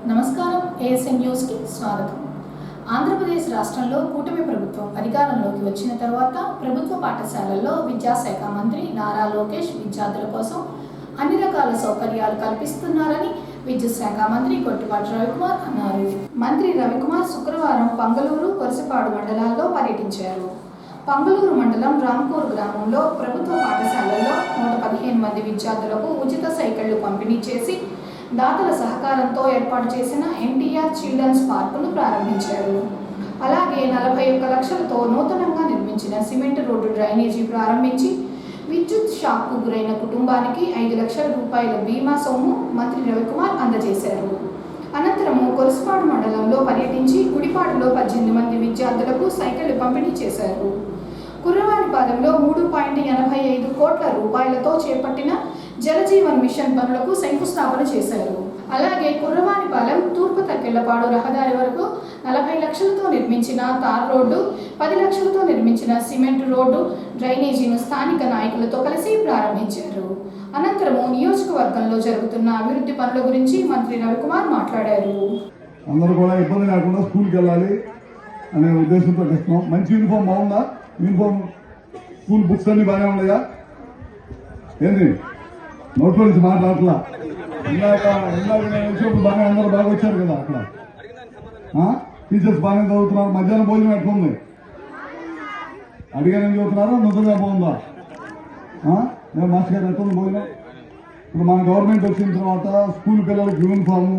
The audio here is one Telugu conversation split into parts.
నమస్కారం. ఏఎస్ఎన్ న్యూస్ కి స్వాగతం. ఆంధ్రప్రదేశ్ రాష్ట్రంలో కూటమి ప్రభుత్వం అధికారంలోకి వచ్చిన తర్వాత ప్రభుత్వ పాఠశాలల్లో విద్యాశాఖ మంత్రి నారా లోకేష్ విద్యార్థుల కోసం అన్ని రకాల సౌకర్యాలు కల్పిస్తున్నారని విద్యుత్ శాఖ మంత్రి కొట్టిపాటి రవికుమార్ అన్నారు. మంత్రి రవికుమార్ శుక్రవారం పంగలూరు, కొరసపాడు మండలాల్లో పర్యటించారు. పంగలూరు మండలం రాంపూర్ గ్రామంలో ప్రభుత్వ పాఠశాలల్లో 115 మంది విద్యార్థులకు ఉచిత సైకిళ్లు పంపిణీ చేసి దాతల సహకారంతో ఏర్పాటు చేసిన ఎన్టీఆర్ చిల్డ్రన్స్ పార్కును ప్రారంభించారు. అలాగే 41 లక్షలతో నూతనంగా నిర్మించిన సిమెంట్ రోడ్డు డ్రైనేజీ ప్రారంభించి విద్యుత్ షాక్కు గురైన కుటుంబానికి 5 లక్షల రూపాయల బీమా సొమ్ము మంత్రి రవికుమార్ అందజేశారు. అనంతరము కొరసపాడు మండలంలో పర్యటించి గుడిపాడులో 18 మంది విద్యార్థులకు సైకిళ్లు పంపిణీ చేశారు. కుర్రవానిపాలెంలో 3.85 కోట్ల రూపాయలతో చేపట్టిన జలజీవన్ మిషన్ పనులకు శంకుస్థాపన చేశారు. అలాగే కుర్రవానిపాలెం తూర్పు తక్కెళ్లపాడు రహదారి వరకు 40 లక్షలతో నిర్మించిన తార్ రోడ్డు, 10 లక్షలతో నిర్మించిన సిమెంట్ రోడ్డు డ్రైనేజీను స్థానిక నాయకులతో కలిసి ప్రారంభించారు. అనంతరము నియోజకవర్గంలో జరుగుతున్న అభివృద్ధి పనుల గురించి మంత్రి రవికుమార్ మాట్లాడారు. అందరూ కూడా ఇబ్బంది లేకుండా స్కూల్కి వెళ్ళాలి అనే ఉద్దేశంతో ఇస్తున్నాం. మంచి యూనిఫామ్ బాగుందా? యూనిఫామ్ స్కూల్ బుక్స్ అన్ని బాగానే ఉన్నాయా? ఏంది నోట్లో నుంచి మాట్లాడట్లా. ఇందాక నేను వచ్చినప్పుడు బాగా అందరూ బాగా వచ్చారు కదా. అక్కడ టీచర్స్ బాగానే చదువుతున్నారు. మధ్యాహ్నం భోజనం ఎట్లుంది? అడిగానని చదువుతున్నారా? నిజంగా బాగుందా? నేను మాస్టర్ గారు ఎట్లుంది భోజనం? ఇప్పుడు మన గవర్నమెంట్ వచ్చిన తర్వాత స్కూల్ పిల్లలకు యూనిఫాము,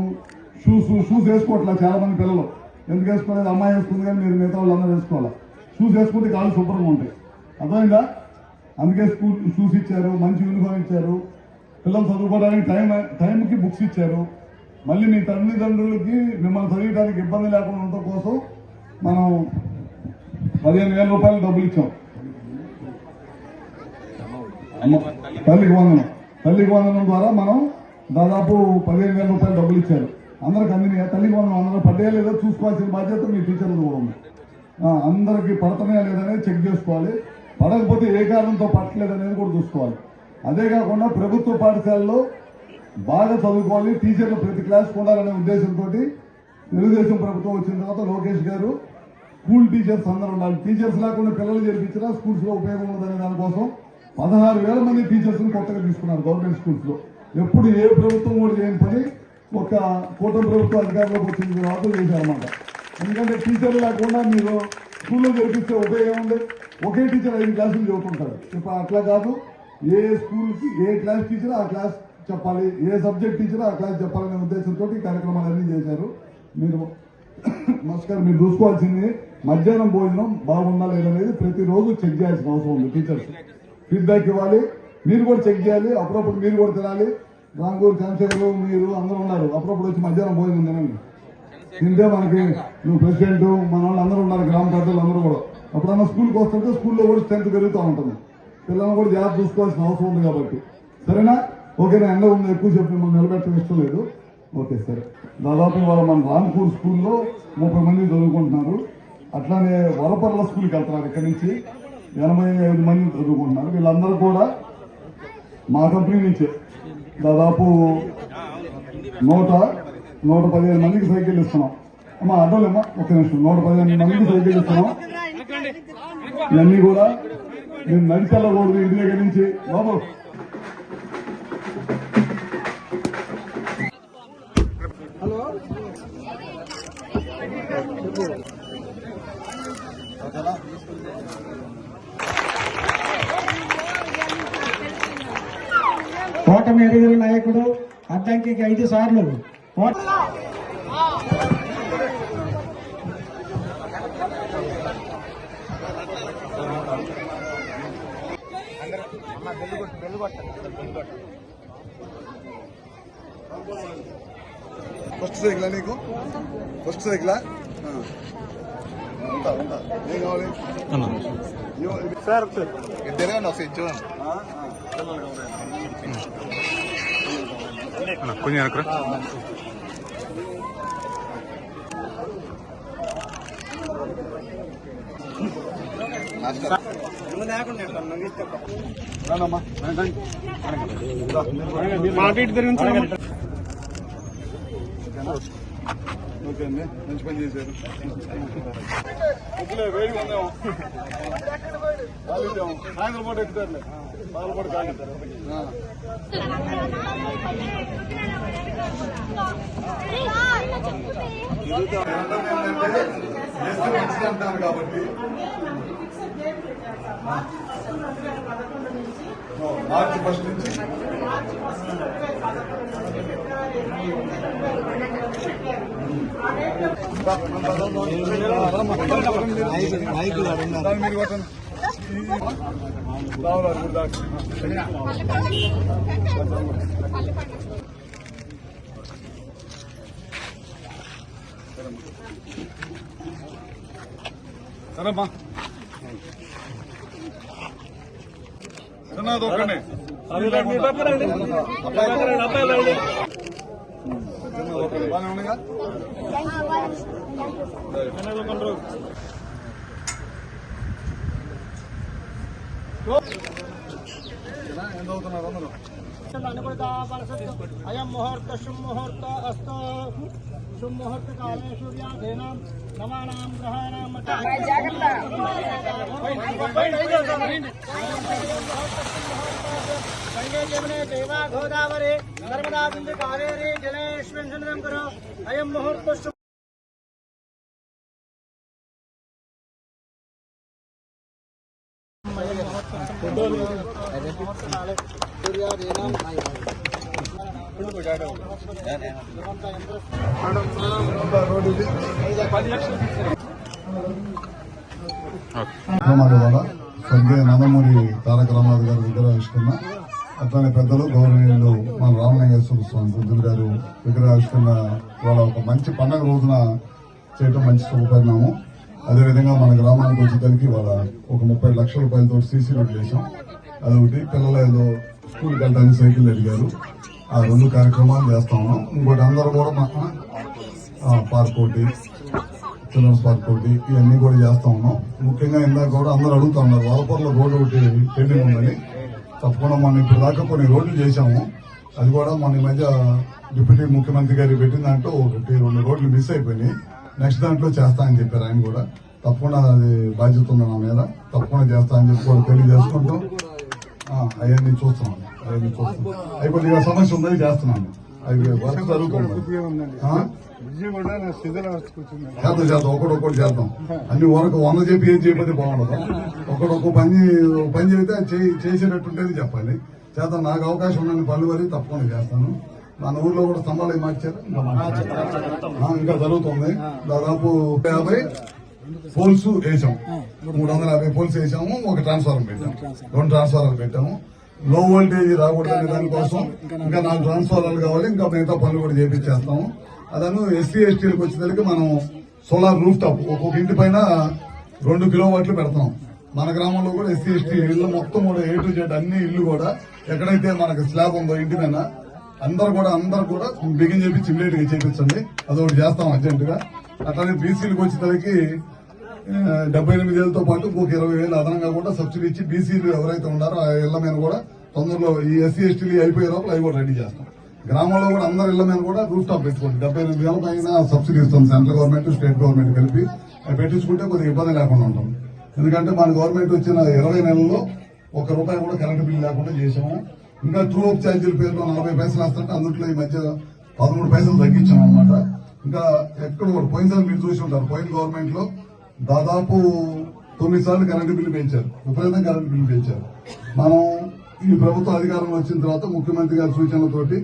షూస్ వేసుకోవట్లేదు చాలా మంది పిల్లలు. ఎందుకు వేసుకోలేదు? అమ్మాయి వేసుకుంది కానీ మీరు మిగతా వాళ్ళు అందరూ వేసుకోవాలి. షూస్ వేసుకుంటే కాళ్ళు శుభ్రంగా ఉంటాయి. అర్థమైందా? అందుకే స్కూల్ షూస్ ఇచ్చారు, మంచి యూనిఫామ్ ఇచ్చారు, పిల్లలు చదువుకోవడానికి టైంకి బుక్స్ ఇచ్చారు. మళ్ళీ మీ తల్లిదండ్రులకి మిమ్మల్ని చదివడానికి ఇబ్బంది లేకుండా ఉండటం కోసం మనం 15,000 రూపాయలు డబ్బులు ఇచ్చాం. తల్లికి వందనం ద్వారా మనం దాదాపు 15,000 రూపాయలు డబ్బులు ఇచ్చారు. అందరికి అందినాయా? తల్లికి వందనం అందరూ పడ్డాయా లేదో చూసుకోవాల్సిన బాధ్యత మీ టీచర్లు కూడా ఉంది. అందరికి పడుతున్నాయా లేదనేది చెక్ చేసుకోవాలి. పడకపోతే ఏ కారణంతో పట్టలేదనేది కూడా చూసుకోవాలి. అదే కాకుండా ప్రభుత్వ పాఠశాలలో బాగా చదువుకోవాలి, టీచర్లు ప్రతి క్లాస్కి ఉండాలనే ఉద్దేశంతో తెలుగుదేశం ప్రభుత్వం వచ్చిన తర్వాత లోకేష్ గారు స్కూల్ టీచర్స్ అందరూ ఉండాలి, టీచర్స్ లేకుండా పిల్లలు చేర్పించినా స్కూల్స్ లో ఉపయోగం ఉండదనే దానికోసం 16,000 మంది టీచర్స్ ని కొత్తగా తీసుకున్నారు గవర్నమెంట్ స్కూల్స్ లో. ఎప్పుడు ఏ ప్రభుత్వం కూడా చేయని పని ఒక కూటమి ప్రభుత్వం అధికారంలోకి వచ్చిన తర్వాత చేశారన్నమాట. ఎందుకంటే టీచర్లు లేకుండా మీరు స్కూల్లో చేర్పిస్తే ఉపయోగం ఉంది. ఒకే టీచర్ 5 క్లాసులు చదువుతుంటారు. ఇప్పుడు అట్లా కాదు, ఏ స్కూల్కి ఏ క్లాస్ టీచర్ ఆ క్లాస్ చెప్పాలి, ఏ సబ్జెక్ట్ టీచర్ ఆ క్లాస్ చెప్పాలనే ఉద్దేశంతో ఈ కార్యక్రమాలన్నీ చేశారు. మీరు నమస్కారం, మీరు చూసుకోవాల్సింది మధ్యాహ్నం భోజనం బాగుందా లేదనేది ప్రతిరోజు చెక్ చేయాల్సిన అవసరం ఉంది. టీచర్స్ ఫీడ్బ్యాక్ ఇవ్వాలి, మీరు కూడా చెక్ చేయాలి. అప్పుడప్పుడు మీరు కూడా తినాలి. రాంగూరు చంద్రశేఖరు మీరు అందరూ ఉన్నారు, అప్పుడప్పుడు వచ్చి మధ్యాహ్నం భోజనం తినండి. తింటే మనకి నువ్వు ప్రెసిడెంట్ మన వాళ్ళు అందరూ ఉన్నారు, గ్రామ పెద్దలు అందరూ కూడా. అప్పుడన్నా స్కూల్కి వస్తుంటే స్కూల్లో కూడా స్ట్రెంత్ పెరుగుతూ ఉంటుంది. పిల్లలను కూడా జాగ్రత్త చూసుకోవాల్సిన అవసరం ఉంది కాబట్టి. సరేనా? ఓకేనా? ఎండ ఉంది ఎక్కువ చెప్పి మిమ్మల్ని నిలబెట్టడం ఇష్టం లేదు. ఓకే సరే. దాదాపు ఇవాళ మన రాంపూర్ స్కూల్లో 30 మంది చదువుకుంటున్నారు. అట్లానే వరపర్ల స్కూల్కి వెళ్తున్నారు. ఇక్కడి నుంచి 85 మంది చదువుకుంటున్నారు. వీళ్ళందరూ కూడా మా కంపెనీ నుంచే దాదాపు 115 మందికి సైకిల్ ఇస్తున్నాం. అమ్మా అడ్డోలేమ్మా ఒక్క నిమిషం. 115 మందికి సైకిల్ ఇస్తున్నాం. ఇవన్నీ కూడా నేను నడిచెళ్ళకూడదు ఇంటి దగ్గర నుంచి. బాబు హలో ఓటమి ఎరుగుల నాయకుడు అడ్డంకికి 5 సార్లు ఫస్ట్ సైకిలా నీకు? ఫస్ట్ సైకిలా? ఏం కావాలి సార్? ఇద్దరే ఒకసారి ఇచ్చు కొంచెం మాట ఇటు తిరిగి ఓకే అండి, మంచి పని చేశారు. ఇట్లే వేడిగా ఉందేమో, కాలిద్దాము. సాయంత్రం పూట ఎక్కుతారులే, బాగా పూట కాలిద్దారు. అంటారు కాబట్టి మార్చి 1 నుంచి సరేమ్మా, చిన్నది ఒక్కనే బాగానే ఉన్నాయిగా. ఎంత అవుతున్నారు అందరూ? అయం ముహూర్త శుభముహూర్త అస్తు శుభముహూర్త కాలే సూర్యాధీనం నమానాం గ్రహాణాం గంగే జమునే దేవా గోదావరి నర్మదా సింధు కావేరి జలేష్మిన్ కురు అయం ముహూర్త స్వర్గీయ నందమూరి తారక రామారావు గారి విగ్రహావిష్కరణ, అట్లానే పెద్దలు గౌరవనీయులు మన రామలింగేశ్వర స్వామి బుద్ధుడు గారు విగ్రహావిష్కరణ ఇవాళ ఒక మంచి పండగ రోజున చేయటం మంచి శుభపరిణామం. అదేవిధంగా మన గ్రామానికి వచ్చేసరికి ఇవాళ ఒక 30 లక్షల రూపాయలతో సీసీ రోడ్డు చేశాం. అదొకటి, పిల్లలు ఏదో స్కూల్కి వెళ్ళడానికి సైకిల్ అడిగారు. ఆ 2 కార్యక్రమాలు చేస్తా ఉన్నాం. ఇంకోటి అందరూ కూడా పార్క్ ఒకటి, చిల్డ్రన్స్ పార్క్ ఒకటి, ఇవన్నీ కూడా చేస్తా ఉన్నాం. ముఖ్యంగా ఇందాక కూడా అందరూ అడుగుతా ఉన్నారు, వలపర్ల రోడ్డు ఒకటి పెండింగ్ ఉందని. తప్పకుండా మనం ఇప్పుడు దాకా కొన్ని రోడ్లు చేశాము. అది కూడా మన ఈ మధ్య డిప్యూటీ ముఖ్యమంత్రి గారికి పెట్టిన దాంట్లో 1-2 రోడ్లు మిస్ అయిపోయినాయి. నెక్స్ట్ దాంట్లో చేస్తా అని చెప్పారు ఆయన కూడా. తప్పకుండా అది బాధ్యత ఉంది నా మీద, తప్పకుండా చేస్తా అని చెప్పి కూడా తెలియజేసుకుంటాం. అవన్నీ చూస్తున్నాం, అవి కొద్దిగా సమస్య ఉందని చేస్తున్నాను. అవి వర్క్ జరుగుతుంది, చేద్దాం ఒకటి చేద్దాం. అన్ని వరకు 100 చెప్పి ఏం చేయకపోతే బాగుండదు. ఒకడొక్క పని చేస్తే చేసేటట్టుంటేది చెప్పాలి. చేద్దాం, నాకు అవకాశం ఉన్న పనులు వరకు తప్పకుండా చేస్తాను. మన ఊర్లో కూడా స్తంభాలు మార్చారు, ఇంకా జరుగుతుంది. దాదాపు 50 పోల్స్ వేసాం, 350 పోల్స్ వేసాము. ఒక ట్రాన్స్ఫార్మర్ పెట్టాము, 2 ట్రాన్స్ఫార్మర్లు పెట్టాము. లో వోల్టేజ్ రాకూడదనే దానికోసం ఇంకా 4 ట్రాన్స్ఫార్మర్లు కావాలి. ఇంకా మిగతా పనులు కూడా చేపించేస్తాము. అదను ఎస్సీ ఎస్టీలకు వచ్చేసరికి మనం సోలార్ రూఫ్ టాప్ ఒక్కొక్క ఇంటి పైన 2 కిలోవాట్లు పెడతాం. మన గ్రామంలో కూడా ఎస్సీ ఎస్టీ ఇళ్ళు మొత్తం కూడా A to Z అన్ని ఇల్లు కూడా ఎక్కడైతే మనకు స్లాబ్ ఉందో ఇంటి మీద అందరు కూడా బిగిన్ చేపించి ఇమ్మీడియట్ గా చేపించండి. అదొకటి చేస్తాం అర్జెంట్ గా. అట్లానే బీసీలకు వచ్చేసరికి 78,000తో పాటు ఇంకొక 20,000 అదనంగా కూడా సబ్సిడీ ఇచ్చి బీసీలు ఎవరైతే ఉన్నారో ఆ ఇళ్ల మీద కూడా తొందరలో ఈ ఎస్సీ ఎస్టీలు అయిపోయే లోపల అవి కూడా రెడీ చేస్తాం. గ్రామంలో కూడా అందరి ఇళ్ల మీద కూడా రూఫ్ టాప్ పెట్టుకోండి. 78,000 పైన సబ్సిడీ ఇస్తాం, సెంట్రల్ గవర్నమెంట్ స్టేట్ గవర్నమెంట్ కలిపి. అవి పెట్టించుకుంటే కొద్దిగా ఇబ్బంది లేకుండా ఉంటాం. ఎందుకంటే మన గవర్నమెంట్ వచ్చిన 20 నెలల్లో ₹1 కూడా కరెంటు బిల్లు లేకుండా చేసాము. ఇంకా ట్రూ అప్ ఛార్జీల పేరులో 40 పైసలు వస్తుంటే అందులో ఈ మధ్య 13 పైసలు తగ్గించాం అనమాట. ఇంకా ఎక్కడ కూడా పోయినసారి మీరు చూసి ఉంటారు, పోయిన గవర్నమెంట్ లో దాదాపు 9 సార్లు కరెంటు బిల్లు పెంచారు, విపరీతంగా కరెంటు బిల్లు పెంచారు. మనం ఈ ప్రభుత్వం అధికారంలో వచ్చిన తర్వాత ముఖ్యమంత్రి గారి సూచనలతోటి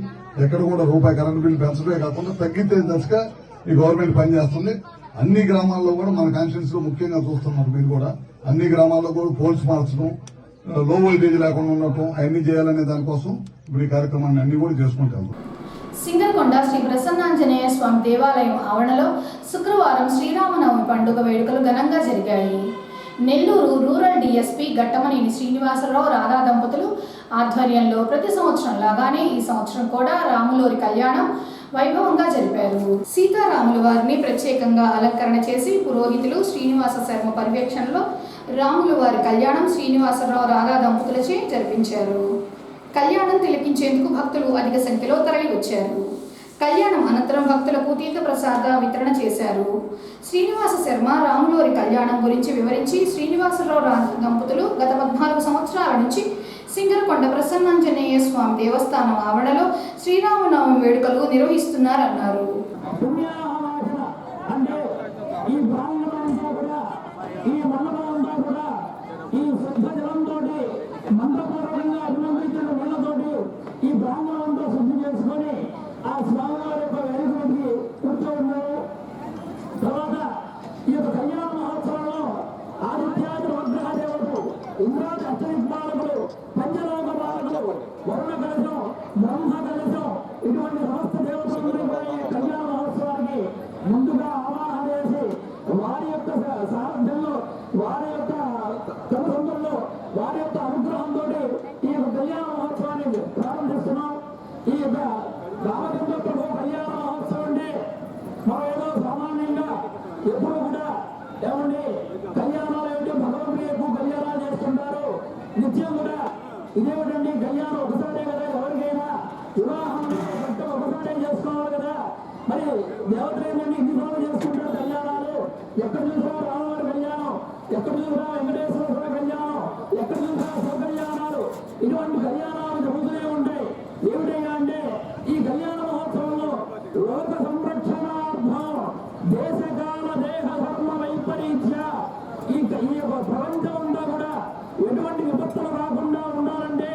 ఎక్కడ కూడా రూపాయి కరెంటు బిల్లు పెంచడమే కాకుండా తగ్గితే దశగా ఈ గవర్నమెంట్ పనిచేస్తుంది. అన్ని గ్రామాల్లో కూడా మన కాన్స్టిట్యూన్స్ లో ముఖ్యంగా చూస్తున్నారు మీరు కూడా, అన్ని గ్రామాల్లో కూడా పోల్స్ మార్చడం, లో వోల్టేజ్ లేకుండా ఉండటం, అవన్నీ చేయాలనే దానికోసం ఇప్పుడు ఈ కార్యక్రమాన్ని అన్ని కూడా చేసుకుంటాం. సింగరకొండ శ్రీ ప్రసన్నాంజనేయ స్వామి దేవాలయం ఆవరణలో శుక్రవారం శ్రీరామనవమి పండుగ వేడుకలు ఘనంగా జరిగాయి. నెల్లూరు రూరల్ డీఎస్పీ ఘట్టమనేని శ్రీనివాసరావు రాధా దంపతులు ఆధ్వర్యంలో ప్రతి సంవత్సరం లాగానే ఈ సంవత్సరం కూడా రాములవారి కళ్యాణం వైభవంగా జరిపారు. సీతారాముల వారిని ప్రత్యేకంగా అలంకరణ చేసి పురోహితులు శ్రీనివాస శర్మ పర్యవేక్షణలో రాముల వారి కళ్యాణం శ్రీనివాసరావు రాధా దంపతులచే జరిపించారు. కళ్యాణం తిలకించేందుకు భక్తులు అధిక సంఖ్యలో తరలి వచ్చారు. కళ్యాణం అనంతరం భక్తులకు తీర్థప్రసాద వితరణ చేశారు. శ్రీనివాస శర్మ రాములోరి కళ్యాణం గురించి వివరించి శ్రీనివాసరావు దంపతులు గత 14 సంవత్సరాల నుంచి సింగరకొండ ప్రసన్నాంజనేయ స్వామి దేవస్థానం ఆవరణలో శ్రీరామనవమి వేడుకలు నిర్వహిస్తున్నారన్నారు. ఆ స్వామివారి యొక్క వేదికకి కూర్చోన్నారు. తర్వాత ఈ యొక్క కళ్యాణ మహోత్సవంలో ఆదిత్యాది వగ్రహ దేవతలు, ఇంద్రాది అష్టదిక్పాలకులు, పంచలోక పాలకులు, వరుణ కలశం, బ్రహ్మ కలశం, ఇటువంటి సమస్త దేవతలందరూ కూడా ఈ కళ్యాణ మహోత్సవానికి ముందుగా ఆవాహన చేసి వారి యొక్క సారథ్యంలో, వారి యొక్క తల్లిదండ్రుల్లో, వారి యొక్క అనుగ్రహంతో ఈ యొక్క కళ్యాణ మహోత్సవాన్ని ప్రారంభిస్తున్నాం. ఈ యొక్క రామచంద్ర ప్రభు కళ్యాణ మహోత్సవం అంటే మనం ఏదో సామాన్యంగా ఎప్పుడు కూడా ఏమండి కళ్యాణాలు ఏమిటి, భగవంతుడు ఎక్కువ కళ్యాణాలు చేస్తుంటారు. నిత్యం కూడా ఇదేమిటండి కళ్యాణం ఒకసారే కదా, ఎవరికైనా వివాహం ఒకసారే చేసుకోవాలి కదా. మరి దేవతలు ఏంటంటే ఇన్నిసార్లు చేసుకుంటారు కళ్యాణాలు. ఎక్కడ చూసినా రామవారి కళ్యాణం, ఎక్కడ చూసినా వెంకటేశ్వర స్వామి కళ్యాణం, ఎక్కడ చూసినా శివ కళ్యాణాలు, ఇటువంటి కళ్యాణాలు జరుగుతూనే ఉంటాయి. ఏమిటయ్యా అంటే ఈ కళ్యాణ మహోత్సవంలో లోక సంరక్షణార్థం దేశకాల దేహ ధర్మ వైపరీత్య ఈ ప్రపంచం అంతా కూడా ఎటువంటి విపత్తులు రాకుండా ఉండాలంటే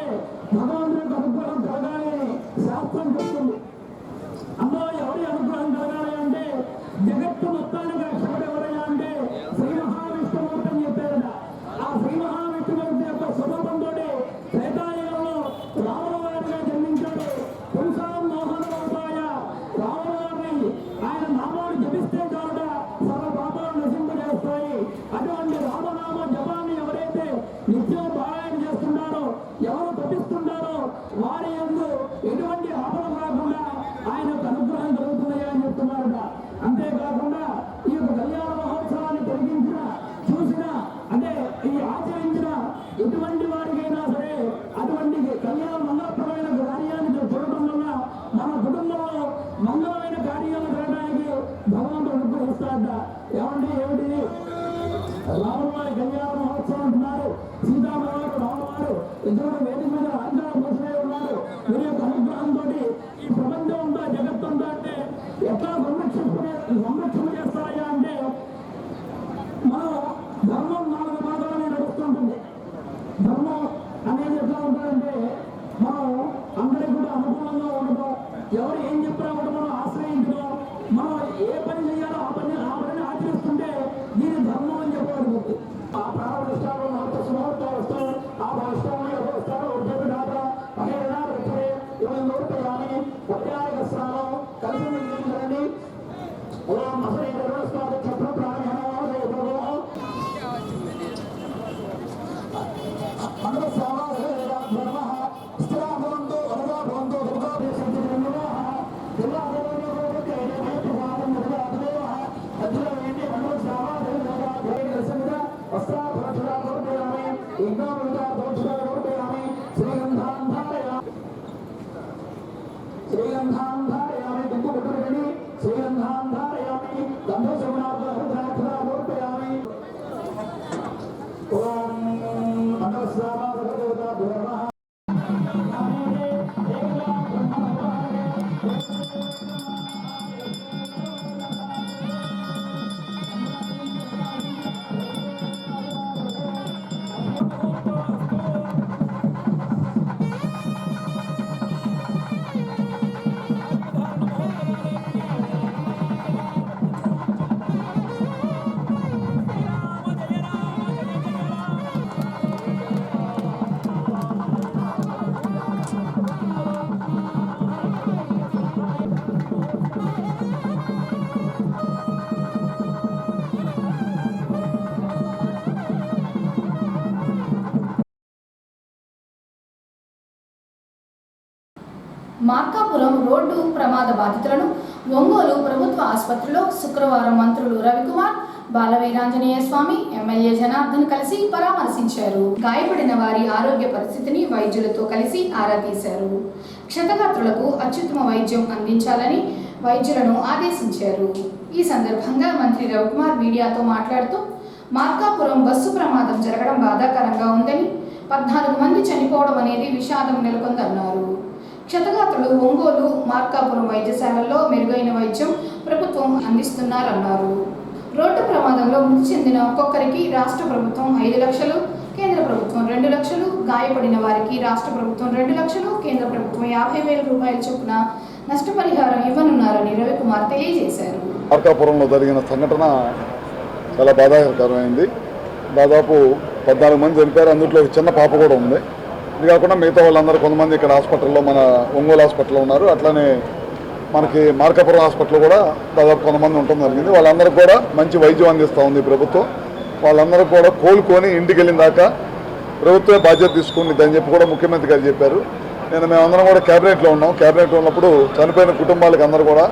భగవంతుడి అనుగ్రహం కలగాలి శాస్త్రం చెప్తుంది. అందులో ఎవరి అనుగ్రహం కలగాలి అంటే జగత్తు మొత్తానికి రక్షకుడు ఎవరయ్యా అంటే శ్రీ మహావిష్ణుమూర్తి అని చెప్పారట. ఆ శ్రీ మహావిష్ణుమూర్తి యొక్క స్వరూపంతో త్రేతాయుగంలో రాముల వారిగా జన్మించాడు. పుంసామోహనోపాయ రాములవారిని ఆయన నామాన్ని జపిస్తే చాలుట సర్వ పాపాలు నశింపజేస్తాయి. అటువంటి రామనామ జపాన్ని ఎవరైతే నిత్యం పారాయణ చేస్తున్నారో, ఎవరు తప్పిస్తున్నారో వారి యందు ఎటువంటి ఆపదలు రాకుండా ఆయన అనుగ్రహం కలుగుతున్నాయా అని చెప్తున్నారట. అంతేకాకుండా ఈ యొక్క కళ్యాణ మహోత్సవాన్ని తొలగించిన, చూసిన, అంటే ఈ ఆచరించిన ఎటువంటి వారికైనా సరే అటువంటి కళ్యాణ మంగళప్రదమైన కార్యాన్ని చూడటం వల్ల మన కుటుంబంలో మంగళమైన కార్యాలు జరగడానికి భగవంతుడు అనుగ్రహిస్తాడట. ఏమిటి రాములవారి కళ్యాణ మహోత్సవం అంటున్నారు. సీతారాముడు, రాములవారు ఇద్దరు వేదిక మీద రాజ్యాలు మోసమే ఉన్నారు. వీరి యొక్క అనుగ్రహంతో ఈ ప్రపంచం అంతా, జగత్తంతా అంటే ఎట్లా సంరక్షణ చేస్తాయా అంటే మనం ధర్మం 4 భాగాలని నడుస్తుంటుంది. ధర్మం అనేది ఎట్లా ఉంటుందంటే మనం అందరికి కూడా అనుకూలంగా ఉండటం, ఎవరు ఏం చెప్పినా కూడా మనం ఆశ్రయించడం, మనం ఏ పని చేయాలో ఆ పని ఆచరిస్తుంటే దీని ధర్మం అని చెప్పబడుతుంది. ఆ ప్రారంభ ఇష్టాలు వస్తాం, ఆ ఇష్టాలు వస్తారు కానీ ప్రత్యేక స్నానం కలిసి నిర్మించండి. ఓం అసలు చెప్పిన ప్రారంభ శ్రీగంధాంధారయామి దుఃఖుని శ్రీగంధాంధారయామి గంధశమనార్థార్థార్థామూర్పయామి. ఓం మంగళస్వామ మార్కాపురం రోడ్డు ప్రమాద బాధితులను ఒంగోలు ప్రభుత్వ ఆసుపత్రిలో శుక్రవారం మంత్రులు రవికుమార్, బాలవీరాంజనేయ స్వామి, ఎమ్మెల్యే జనార్దన్ కలిసి పరామర్శించారు. గాయపడిన వారి ఆరోగ్య పరిస్థితిని వైద్యులతో కలిసి ఆరా తీశారు. క్షతగాత్రులకు అత్యుత్తమ వైద్యం అందించాలని వైద్యులను ఆదేశించారు. ఈ సందర్భంగా మంత్రి రవికుమార్ మీడియాతో మాట్లాడుతూ మార్కాపురం బస్సు ప్రమాదం జరగడం బాధాకరంగా ఉందని, 14 మంది చనిపోవడం అనేది విషాదం నెలకొందన్నారు. క్షతగాత్రులు ఒంగోలు, మార్కాపురం వైద్యశాలల్లో మెరుగైన వైద్యం ప్రభుత్వం అందిస్తున్నారన్నారు. రోడ్డు ప్రమాదంలో మృతి చెందిన ఒక్కొక్కరికి రాష్ట్ర ప్రభుత్వం 5 లక్షలు, కేంద్ర ప్రభుత్వం 2 లక్షలు, గాయపడిన వారికి రాష్ట్ర ప్రభుత్వం 2 లక్షలు, కేంద్ర ప్రభుత్వం 50,000 రూపాయల చొప్పున నష్టపరిహారం ఇవ్వనున్నారని రవికుమార్ తెలియజేశారు. మార్కాపురంలో జరిగిన సంఘటన చాలా బాధాకరమైంది. దాదాపు 14 మంది చనిపోయారు. అందులో ఒక చిన్న పాప కూడా ఉంది. ఇది కాకుండా మిగతా వాళ్ళందరూ కొంతమంది ఇక్కడ హాస్పిటల్లో, మన ఒంగోలు హాస్పిటల్లో ఉన్నారు. అట్లానే మనకి మార్కాపురం హాస్పిటల్ కూడా దాదాపు కొంతమంది ఉండటం జరిగింది. వాళ్ళందరూ కూడా మంచి వైద్యం అందిస్తూ ఉంది ప్రభుత్వం. వాళ్ళందరూ కూడా కోలుకొని ఇంటికి వెళ్ళిన దాకా ప్రభుత్వమే బాధ్యత తీసుకుంటుందని చెప్పి కూడా ముఖ్యమంత్రి గారు చెప్పారు. మేమందరం కూడా క్యాబినెట్లో ఉన్నాం. క్యాబినెట్లో ఉన్నప్పుడు చనిపోయిన కుటుంబాలకు అందరూ కూడా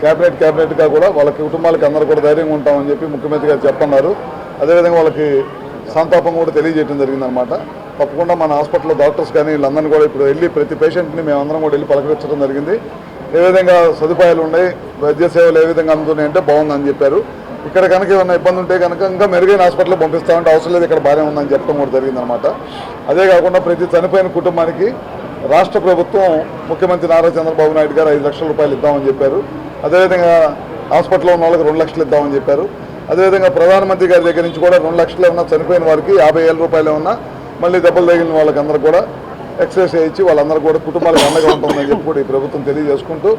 క్యాబినెట్గా కూడా వాళ్ళ కుటుంబాలకు అందరూ కూడా ధైర్యంగా ఉంటామని చెప్పి ముఖ్యమంత్రి గారు చెప్పన్నారు. అదేవిధంగా వాళ్ళకి సంతాపం కూడా తెలియజేయడం జరిగిందనమాట. తప్పకుండా మన హాస్పిటల్లో డాక్టర్స్ కానీ వీళ్ళందరినీ కూడా ఇప్పుడు వెళ్ళి ప్రతి పేషెంట్ని మేమందరం కూడా వెళ్ళి పలకరించడం జరిగింది. ఏ విధంగా సదుపాయాలు ఉన్నాయి, వైద్య సేవలు ఏ విధంగా అందుతున్నాయంటే బాగుందని చెప్పారు. ఇక్కడ కనుక ఏమైనా ఇబ్బంది ఉంటే కనుక ఇంకా మెరుగైన హాస్పిటల్లో పంపిస్తామంటే అవసరం లేదు, ఇక్కడ బాగానే ఉందని చెప్పడం కూడా జరిగిందనమాట. అదే కాకుండా ప్రతి చనిపోయిన కుటుంబానికి రాష్ట్ర ప్రభుత్వం ముఖ్యమంత్రి నారా చంద్రబాబు నాయుడు గారు 5 లక్షల రూపాయలు ఇద్దామని చెప్పారు. అదేవిధంగా హాస్పిటల్లో ఉన్న వాళ్ళకి 2 లక్షలు ఇద్దామని చెప్పారు. అదేవిధంగా ప్రధానమంత్రి గారి దగ్గర నుంచి కూడా 2 లక్షలు ఏమన్నా చనిపోయిన వారికి 50,000 రూపాయలు ఏమన్నా మళ్ళీ దెబ్బలు తగిలిన వాళ్ళకందరూ కూడా ఎక్స్రేస్ చేయించి వాళ్ళందరూ కూడా కుటుంబాలకు అండగా ఉంటుందని చెప్పి కూడా ఈ ప్రభుత్వం తెలియజేసుకుంటూ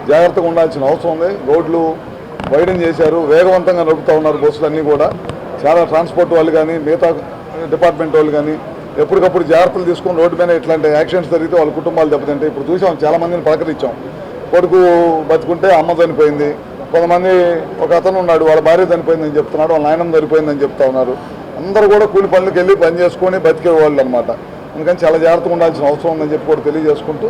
జాగ్రత్తగా ఉండాల్సిన అవసరం ఉంది. రోడ్లు వైడెన్ చేశారు, వేగవంతంగా నడుపుతూ ఉన్నారు బస్సులన్నీ కూడా. చాలా ట్రాన్స్పోర్ట్ వాళ్ళు కానీ మిగతా డిపార్ట్మెంట్ వాళ్ళు కానీ ఎప్పటికప్పుడు జాగ్రత్తలు తీసుకొని రోడ్డు మీద ఇట్లాంటి యాక్సిడెంట్స్ జరిగితే వాళ్ళ కుటుంబాలు దెబ్బతింటే ఇప్పుడు చూసాం, చాలామందిని పలకరించాం. కొడుకు బతుకుంటే అమ్మ చనిపోయింది, కొంతమంది ఒక అతను ఉన్నాడు వాళ్ళ భార్య చనిపోయిందని చెప్తున్నాడు, వాళ్ళ నాయనమ్మ చనిపోయిందని చెప్తా ఉన్నారు. అందరూ కూడా కూలి పనులకు వెళ్ళి పని చేసుకొని బతికే వాళ్ళు అనమాట. అందుకని చాలా జాగ్రత్తగా ఉండాల్సిన అవసరం ఉందని చెప్పి కూడా తెలియజేసుకుంటూ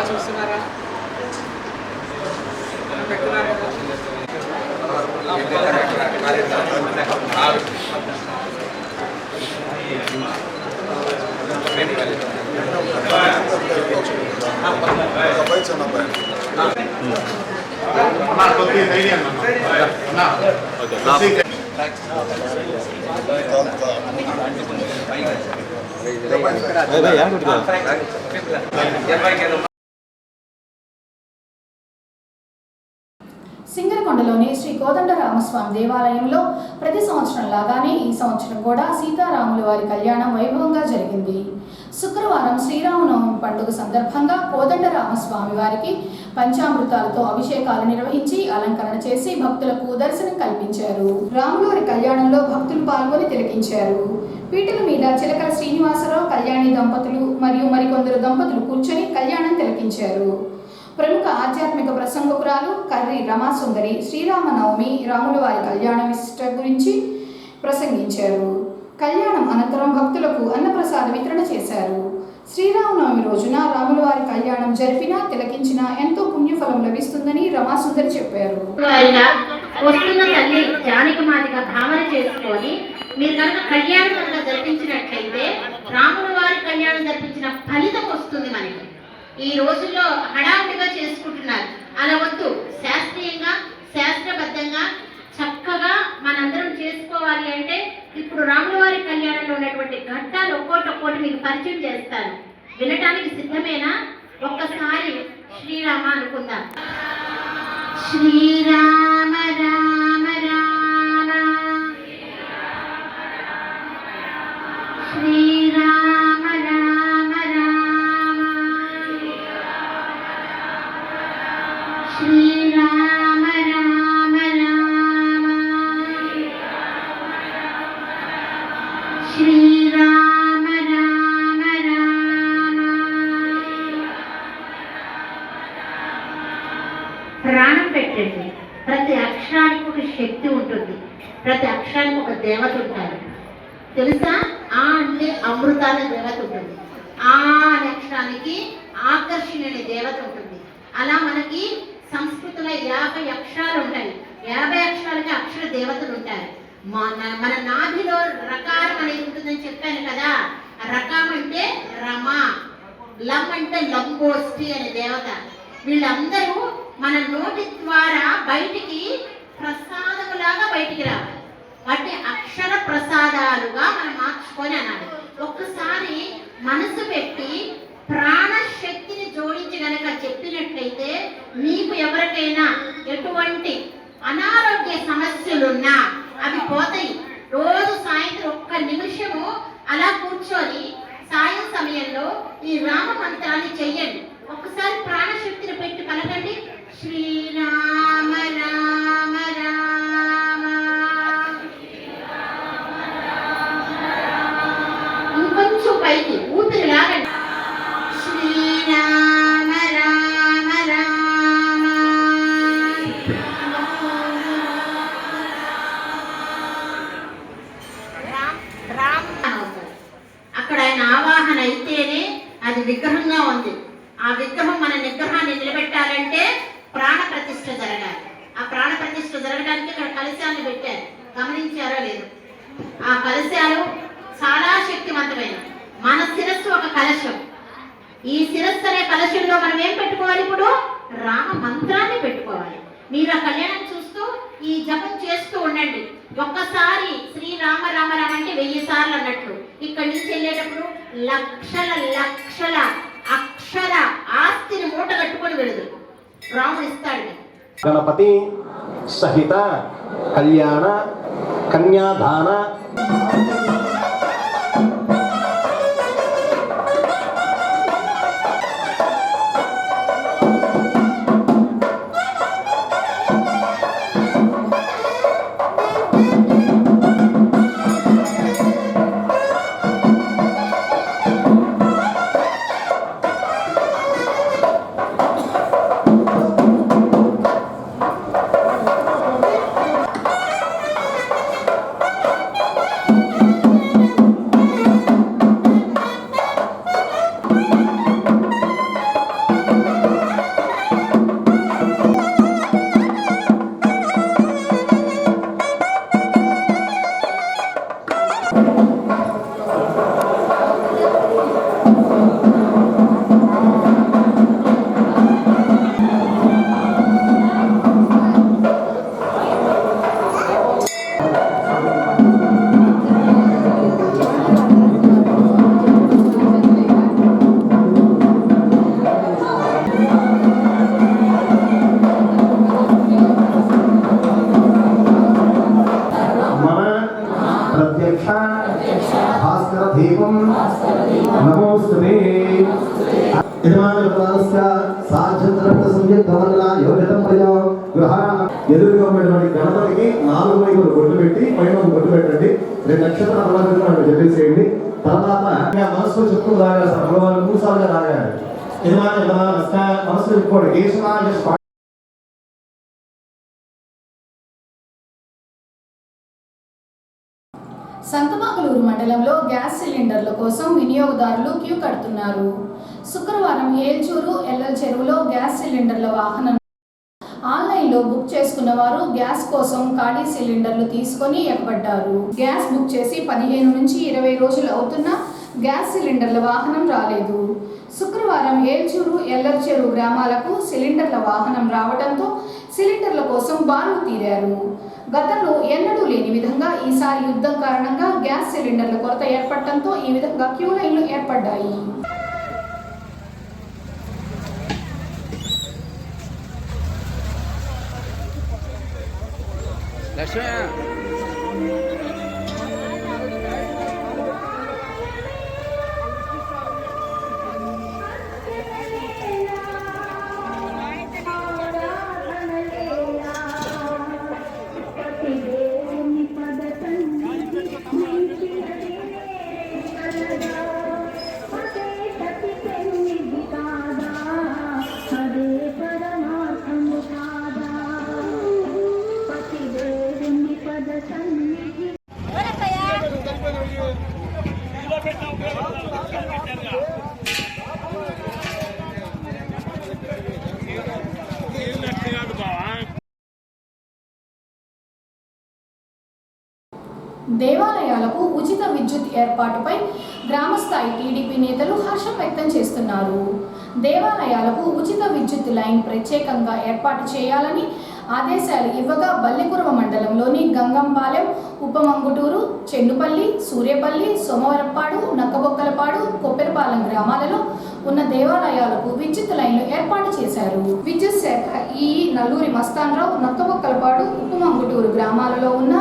చూస్తున్నారా సింగరకొండలోని శ్రీ కోదండరామస్వామి దేవాలయంలో ప్రతి సంవత్సరం లాగానే ఈ సంవత్సరం కూడా సీతారాముల వారి కళ్యాణం వైభవంగా జరిగింది. శుక్రవారం శ్రీరామనవమి పండుగ సందర్భంగా కోదండరామస్వామి వారికి పంచామృతాలతో అభిషేకాలు నిర్వహించి అలంకరణ చేసి భక్తులకు దర్శనం కల్పించారు. రాములవారి కళ్యాణంలో భక్తులు పాల్గొని తిలకించారు. పీటల మీద చిలకల శ్రీనివాసరావు, కళ్యాణి దంపతులు మరియు మరికొందరు దంపతులు కూర్చొని కళ్యాణం తిలకించారు. ప్రముఖ ఆధ్యాత్మిక ప్రసంగకురాలు కర్రి రమాసుందరి శ్రీరామనవమి రాముల వారి కళ్యాణ విశిష్ట గురించి ప్రసంగించారు. కళ్యాణం అనంతరం భక్తులకు అన్నప్రసాద వితరణ చేశారు. శ్రీరామనవమి రోజున రాముల వారి కళ్యాణం జరిపినా తిలకించినా ఎంతో పుణ్యఫలం లభిస్తుందని రమాసుందరి చెప్పారు. వస్తున్న తల్లి జానకిమాతగా భావన చేసుకొని మీరు కనుక కళ్యాణం కనుక జరిపించినట్లయితే రాముల వారి కళ్యాణం జరిపించిన ఫలితం వస్తుంది మనకి. ఈ రోజుల్లో హడావుడిగా చేసుకుంటున్నారు, అలా వద్దు. శాస్త్రీయంగా శాస్త్రబద్ధంగా చక్కగా మనందరం చేసుకోవాలి అంటే ఇప్పుడు రాముల వారి కళ్యాణంలో ఉన్నటువంటి ఘట్టాలు ఒక్కోటి మీకు పరిచయం చేస్తాను. వినటానికి సిద్ధమేనా? ఒక్కసారి శ్రీరామ అనుకుందాం. శ్రీరామ రామ రామ శ్రీరామ రామ రామ శ్రీరామ రామ రామ శ్రీరామ రామ రామ. ప్రాణం పెట్టండి. ప్రతి అక్షరానికి ఒక శక్తి ఉంటుంది, ప్రతి అక్షరానికి ఒక దేవత ఉంటారు. తెలుసా? ఆ అంటే అమృతాల దేవత ఉంటుంది, ఆ అనే అక్షరానికి ఆకర్షణ అనే దేవత ఉంటుంది. అలా మనకి సంస్కృతిలో 50 అక్షరాలు ఉంటాయి. 50 అక్షరాలకి అక్షర దేవతలు ఉంటారు. మన నాభిలో రకారం అనేది ఉంటుందని చెప్పాను కదా. రకం అంటే రమ, లం అంటే లంబోష్టి అనే దేవత. వీళ్ళందరూ మన నోటి ద్వారా బయటికి ప్రసాదములాగా బయటికి రావాలి. వాటిని అక్షర ప్రసాదాలుగా మనం మార్చుకొని అనాలి. ఒక్కసారి మనసు పెట్టి ప్రాణశక్తిని జోడించి గనక చెప్పినట్లయితే మీకు ఎవరికైనా ఎటువంటి అనారోగ్య సమస్యలున్నా అవి పోతాయి. రోజు సాయంత్రం 1 నిమిషము అలా కూర్చొని సాయం సమయంలో ఈ రామ మంత్రాన్ని చెయ్యండి. ఒక్కసారి ప్రాణశక్తిని పెట్టి పలకండి. శ్రీరామ రామ రామ. ఇంకొంచెం పైకి ఊపిరి లాగండి. శ్రీరామ రామ రామ. అక్కడ ఆయన ఆవాహన అయితేనే అది విగ్రహంగా ఉంది. ఆ విగ్రహం మన నిగ్రహాన్ని నిలబెట్టాలంటే ప్రాణ ప్రతిష్ఠ జరగాలి. ఆ ప్రాణ ప్రతిష్ఠ జరగడానికి ఇక్కడ కలశాన్ని పెట్టారు. గమనించారో లేదు? ఆ కలశాలు చాలా శక్తివంతమైన. మన శిరస్సు ఒక కలశం. ఈ శిరస్సు అనే కలశంలో మనం ఏం పెట్టుకోవాలి? ఇప్పుడు రామ మంత్రాన్ని పెట్టుకోవాలి. మీరు ఆ కళ్యాణం చూస్తూ ఈ జపం చేస్తూ ఉండండి. ఒక్కసారి శ్రీరామ రామ రామ అంటే 1000 సార్లు అన్నట్లు. ఇక్కడి నుంచి వెళ్ళేటప్పుడు లక్షల లక్షల అక్షర ఆస్తిని మూట కట్టుకొని వెళదు. రాముడు ఇస్తాడు. గణపతి సహిత కళ్యాణ కన్యాదాన నమోస్తుతే. ఎదురుగా ఉన్నటువంటి గణపతికి 4 వైపులు బొట్టు పెట్టి పైన బొట్టు పెట్టండి. 2 నక్షత్రాలు చెప్పేసేయండి. తర్వాత మనసులో చెప్పులు తాగాలి సార్. భగవాన్ 3 సార్లుగా తాగాలి. మనసులో చెప్పుకోండి. సంతమాగులూరు మండలంలో గ్యాస్ సిలిండర్ల కోసం వినియోగదారులు క్యూ కడుతున్నారు. శుక్రవారం ఏల్చూరు ఎల్ఎల్ చెరువులో గ్యాస్ సిలిండర్ల వాహనం ఆన్లైన్ లైన్లో బుక్ చేసుకున్న వారు గ్యాస్ కోసం ఖాళీ సిలిండర్లు తీసుకొని ఎగబడ్డారు. గ్యాస్ బుక్ చేసి 15 నుంచి 20 రోజులు అవుతున్నా గ్యాస్ సిలిండర్ల వాహనం రాలేదు. శుక్రవారం ఏల్చూరు, ఎల్లర్చెరు గ్రామాలకు సిలిండర్ల వాహనం రావడంతో సిలిండర్ల కోసం బారులు తీరారు. గతంలో ఎన్నడూ లేని విధంగా ఈసారి యుద్ధం కారణంగా గ్యాస్ సిలిండర్ల కొరత ఏర్పడటంతో ఈ విధంగా క్యూ లైన్లు ఏర్పడ్డాయి. దేవాలయాలకు ఉచిత విద్యుత్ ఏర్పాటుపై గ్రామస్థాయి టీడీపీ నేతలు హర్షం వ్యక్తం చేస్తున్నారు. దేవాలయాలకు ఉచిత విద్యుత్ లైన్ ప్రత్యేకంగా ఏర్పాటు చేయాలని ఆదేశాలు ఇవ్వగా బల్లికురవ మండలంలోని గంగంపాలెం, ఉపమంగుటూరు, చెన్నుపల్లి, సూర్యపల్లి, సోమవరపాడు, నక్కబొక్కలపాడు, కొప్పెరపాలెం గ్రామాలలో ఉన్న దేవాలయాలకు విద్యుత్ లైన్లు ఏర్పాటు చేశారు. విద్యుత్ శాఖ నల్లూరి మస్తాన్రావు నక్కబొక్కలపాడు, ఉపమంగుటూరు గ్రామాలలో ఉన్న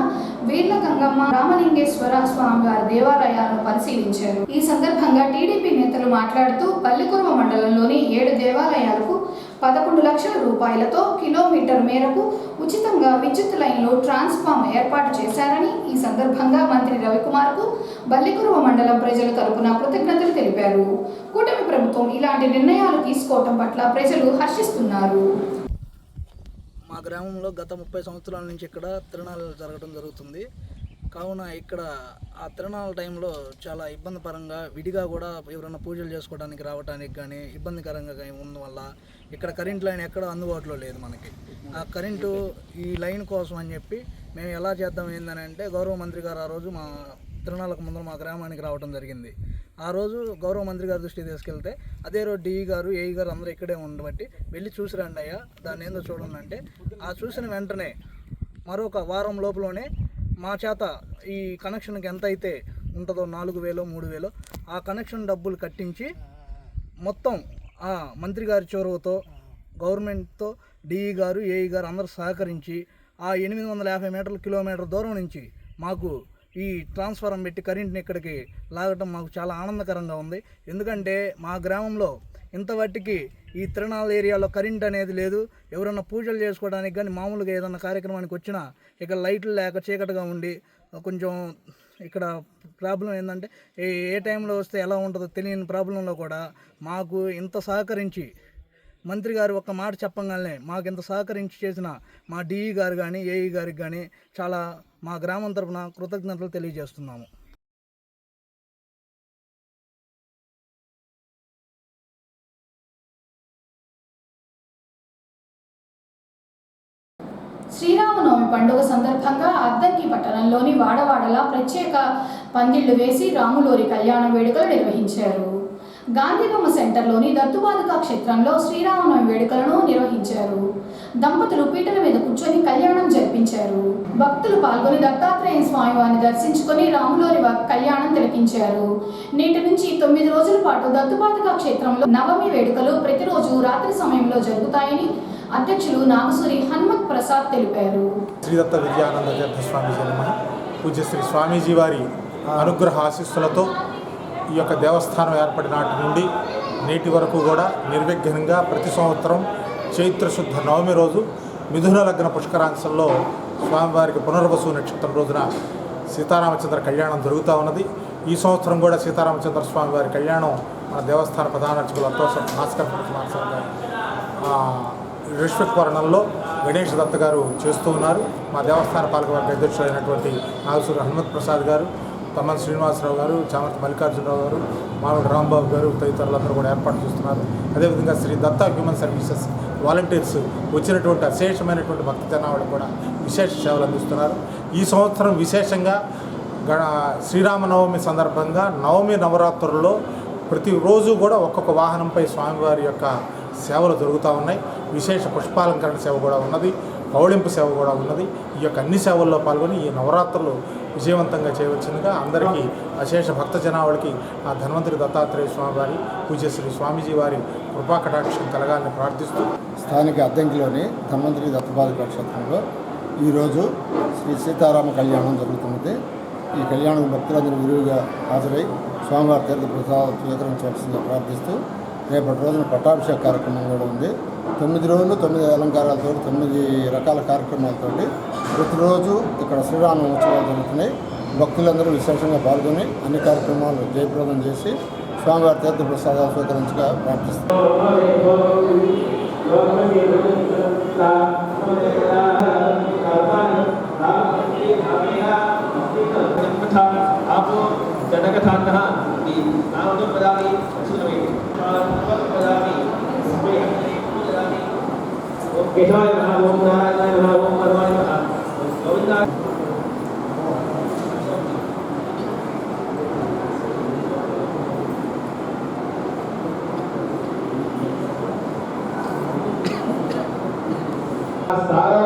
వీర్ల గంగమ్మ, రామలింగేశ్వర స్వామివారి దేవాలయాలను పరిశీలించారు. ఈ సందర్భంగా టీడీపీ నేతలు మాట్లాడుతూ బల్లికురవ మండలంలోని 7 దేవాలయాలకు 11 లక్షల రూపాయలతో కిలోమీటర్ మేరకు ఉచితంగా విద్యుత్ లైన్లు ట్రాన్స్ఫార్మ్ ఏర్పాటు చేశారని, ఈ సందర్భంగా మంత్రి రవికుమార్కు బల్లికురవ మండలం ప్రజల తరపున కృతజ్ఞతలు తెలిపారు. కూటమి ప్రభుత్వం ఇలాంటి నిర్ణయాలు తీసుకోవటం పట్ల ప్రజలు హర్షిస్తున్నారు. మా గ్రామంలో గత 30 సంవత్సరాల నుంచి ఇక్కడ తిరణాలు జరగడం జరుగుతుంది. కావున ఇక్కడ ఆ తిరణాల టైంలో చాలా ఇబ్బందికరంగా విడిగా కూడా ఎవరైనా పూజలు చేసుకోవడానికి రావడానికి కానీ ఇబ్బందికరంగా ఉన్న వల్ల ఇక్కడ కరెంట్ లైన్ ఎక్కడ అందుబాటులో లేదు. మనకి ఆ కరెంటు ఈ లైన్ కోసం అని చెప్పి మేము ఎలా చేద్దాం ఏందని అంటే గౌరవ మంత్రి గారు ఆ రోజు మా తిరణాలకు ముందు మా గ్రామానికి రావడం జరిగింది. ఆ రోజు గౌరవ మంత్రి గారి దృష్టికి తీసుకెళ్తే అదే రోజు డిఈ గారు, ఏఈ గారు అందరూ ఇక్కడే ఉండబట్టి వెళ్ళి చూసి రండి అయ్యా, దాన్ని ఏందో చూడండి అంటే ఆ చూసిన వెంటనే మరొక వారం లోపలనే మా చేత ఈ కనెక్షన్కి ఎంత అయితే ఉంటుందో 4,000 3,000 ఆ కనెక్షన్ డబ్బులు కట్టించి మొత్తం ఆ మంత్రి గారి చొరవతో గవర్నమెంట్తో డిఈ గారు, ఏఈ గారు అందరూ సహకరించి ఆ 850 మీటర్ల కిలోమీటర్ దూరం నుంచి మాకు ఈ ట్రాన్స్ఫారం పెట్టి కరెంట్ని ఇక్కడికి లాగటం మాకు చాలా ఆనందకరంగా ఉంది. ఎందుకంటే మా గ్రామంలో ఇంతవట్టికి ఈ తిరణాల ఏరియాలో కరెంట్ అనేది లేదు. ఎవరైనా పూజలు చేసుకోవడానికి కానీ మామూలుగా ఏదైనా కార్యక్రమానికి వచ్చినా ఇక్కడ లైట్లు లేక చీకటిగా ఉండి కొంచెం ఇక్కడ ప్రాబ్లం ఏంటంటే ఏ టైంలో వస్తే ఎలా ఉంటుందో తెలియని ప్రాబ్లంలో కూడా మాకు ఇంత సహకరించి మంత్రి గారు ఒక్క మాట చెప్పగానే మాకు ఇంత సహకరించి చేసిన మా డిఈ గారు కానీ, ఏఈ గారికి కానీ చాలా మా గ్రామం తరఫున కృతజ్ఞతలు తెలియజేస్తున్నాము. శ్రీరామనవమి పండుగ సందర్భంగా అద్దంకి పట్టణంలోని వాడవాడలా ప్రత్యేక పందిళ్లు వేసి రాములోరి కళ్యాణ వేడుకలు నిర్వహించారు. గాంధీబొమ్మ సెంటర్లోని దత్తుపాదుకా క్షేత్రంలో శ్రీరామనవమి వేడుకలను నిర్వహించారు. దంపతులు పీటల మీద కూర్చొని కళ్యాణం జరిపించారు. భక్తులు పాల్గొని దత్తాత్రేయ స్వామివారిని దర్శించుకొని రాములోరి కళ్యాణం తిలకించారు. నేటి నుంచి 9 రోజుల పాటు దత్తుపాదుకా క్షేత్రంలో నవమి వేడుకలు ప్రతిరోజు రాత్రి సమయంలో జరుగుతాయని అధ్యక్షులు నాగసూరి హనుమత్ ప్రసాద్ తెలిపారు. శ్రీదత్త విద్యానంద తీర్థ స్వామీజీ నమః. పూజ్య శ్రీ స్వామీజీ వారి అనుగ్రహ ఆశీస్సులతో ఈ యొక్క దేవస్థానం ఏర్పడిన నాటి నుండి నేటి వరకు కూడా నిర్విఘ్నంగా ప్రతి సంవత్సరం చైత్రశుద్ధ నవమి రోజు మిథున లగ్న పుష్కరాంశంలో స్వామివారికి పునర్వసు నక్షత్రం రోజున సీతారామచంద్ర కళ్యాణం జరుగుతూ ఉన్నది. ఈ సంవత్సరం కూడా సీతారామచంద్ర స్వామివారి కళ్యాణం మన దేవస్థాన ప్రధాన అర్చకులు అత్తోసం భాస్కర్ గారు ఋష్విక్వరణంలో గణేష్ దత్త గారు చేస్తూ ఉన్నారు. మా దేవస్థాన పాలకవర్గ అధ్యక్షులైనటువంటి నాగసూరి హనుమత్ ప్రసాద్ గారు, తమ్మన్ శ్రీనివాసరావు గారు, చామర్తి మల్లికార్జునరావు గారు, మామిడి రాంబాబు గారు తదితరులందరూ కూడా ఏర్పాటు చేస్తున్నారు. అదేవిధంగా Shri Datta human services volunteers వచ్చినటువంటి అశేషమైనటువంటి భక్త జనాలకు కూడా విశేష సేవలు అందిస్తున్నారు. ఈ సంవత్సరం విశేషంగా శ్రీరామనవమి సందర్భంగా నవమి నవరాత్రుల్లో ప్రతిరోజు కూడా ఒక్కొక్క వాహనంపై స్వామివారి యొక్క సేవలు జరుగుతూ ఉన్నాయి. విశేష పుష్పాలంకరణ సేవ కూడా ఉన్నది, పౌళింపు సేవ కూడా ఉన్నది. ఈ యొక్క అన్ని సేవల్లో పాల్గొని ఈ నవరాత్రులు విజయవంతంగా చేయవలసిందిగా అందరికీ అశేష భక్త జనావళికి ఆ ధన్వంతరి దత్తాత్రేయ స్వామివారి పూజ్యశ్రీ స్వామీజీ వారి కృపాకటాక్షం కలగాలని ప్రార్థిస్తూ స్థానిక అద్దెంకిలోని ధన్వంతరి దత్తపాదిక క్షేత్రంలో ఈరోజు శ్రీ సీతారామ కళ్యాణం జరుగుతున్నది. ఈ కళ్యాణం భక్తులందరూ విరివిగా హాజరై స్వామివారి తీర్థ ప్రసాదం స్వీకరించవలసిందిగా ప్రార్థిస్తూ రేపటి రోజున పట్టాభిషేక కార్యక్రమం కూడా ఉంది. 9 రోజులు 9 అలంకారాలతో 9 రకాల కార్యక్రమాలతో ప్రతిరోజు ఇక్కడ శ్రీరామ ఉత్సవాలు జరుగుతున్నాయి. భక్తులందరూ విశేషంగా పాల్గొని అన్ని కార్యక్రమాలు జయప్రదం చేసి స్వామివారి తీర్థ ప్రసాదాలు స్వీకరించగా ప్రార్థిస్తారు. जनकथान्तः केशवाय नमः, ओम नारायणाय नमः, ओम परमाय नमः, गोविंदा सारा